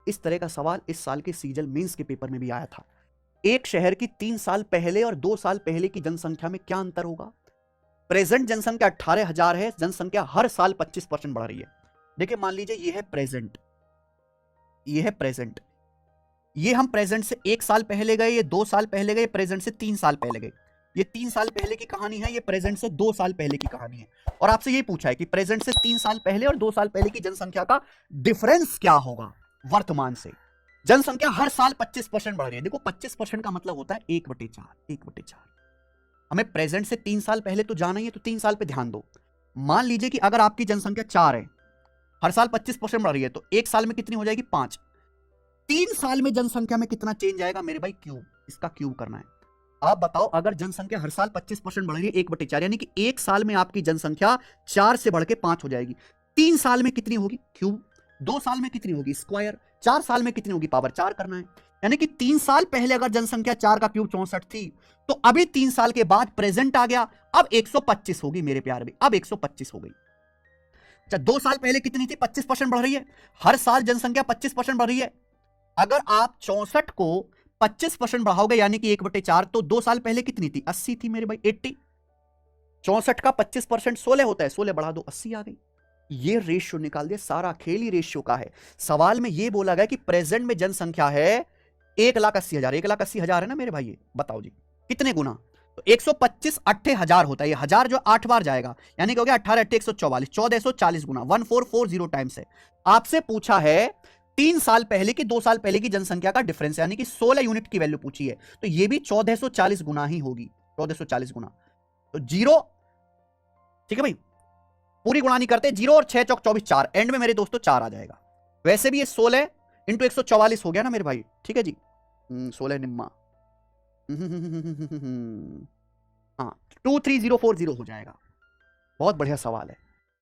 इस तरह का सवाल इस साल के सीजल मेंस के पेपर में भी आया था। एक शहर की 3 साल पहले और 2 साल पहले की जनसंख्या में क्या अंतर होगा? प्रेजेंट जनसंख्या 18,000 है, जनसंख्या हर साल 25% बढ़ रही है। देखिए मान लीजिए ये है प्रेजेंट, ये है प्रेजेंट, ये हम प्रेजेंट से 1 साल पहले गए, ये 2 साल पहले गए, प्रेजेंट से 3 साल पहले गए। ये 3 साल पहले की कहानी है, ये प्रेजेंट से 2 साल पहले की कहानी है। और आपसे ये पूछा है कि प्रेजेंट से 3 साल पहले और 2 साल पहले की जनसंख्या का डिफरेंस क्या होगा वर्तमान से। जनसंख्या हर साल 25% बढ़ रही है। देखो 25% का मतलब होता है 1/4, 1/4। हमें प्रेजेंट से 3 साल पहले तो जाना ही है, तो 3 साल पे ध्यान दो। मान लीजिए कि अगर आपकी जनसंख्या 4 है, हर साल 25% बढ़ रही है, तो 1 साल में कितनी हो जाएगी? 5। 3 साल में जनसंख्या में कितना चेंज आएगा मेरे भाई? क्यूब। इसका क्यूब करना है। आप बताओ, अगर जनसंख्या हर साल 25% बढ़ रही है 1/4, यानी कि 1 साल में आपकी जनसंख्या 4 से बढ़ के 5 हो जाएगी। 3 साल में कितनी होगी? क्यूब। 2 साल में कितनी होगी? स्क्वायर। 4 साल में कितनी होगी? पावर 4 करना है। यानी कि 3 साल पहले अगर जनसंख्या 4 का क्यूब 64 थी, तो अभी 3 साल के बाद प्रेजेंट आ गया, अब 125 होगी मेरे प्यार भी, अब 125 हो गई। अच्छा 2 साल पहले कितनी थी? 25% बढ़ रही है। हर साल जनसंख्या 25% बढ़ रही है। अगर आप 64 को 25% बढ़ाओगे यानी कि 1/4, तो 2 साल पहले कितनी थी? 80 थी मेरे भाई, 80। 64 का 25% 16 होता है, 16 बढ़ा दो 80 आ गई। ये रेशियो निकाल दिया, सारा खेल ही रेशियो का है। सवाल में ये बोला गया कि प्रेजेंट में जनसंख्या है 1,80,000, 1,80,000 है ना मेरे भाई, ये बताओ जी कितने गुना? तो 125 8,000 होता है, ये हजार जो 8 बार जाएगा, यानी कि हो गया 18 8 144, 1440 गुना, 1440 टाइम्स है। आपसे पूछा है 3 साल पहले की 2 साल पहले की जनसंख्या का डिफरेंस, यानी कि 16 यूनिट की वैल्यू पूछी है, तो ये भी 1440 गुना ही होगी, 1440 गुना। तो 0, ठीक है भाई, पूरी गुणा नहीं करते, 0 और 6 चौक 24, 4, एंड में मेरे दोस्तों 4 आ जाएगा। वैसे भी ये 16 इंटू 144 हो गया ना मेरे भाई, ठीक है जी। 16 निम्मा हाँ 23040 हो जाएगा। बहुत बढ़िया सवाल है।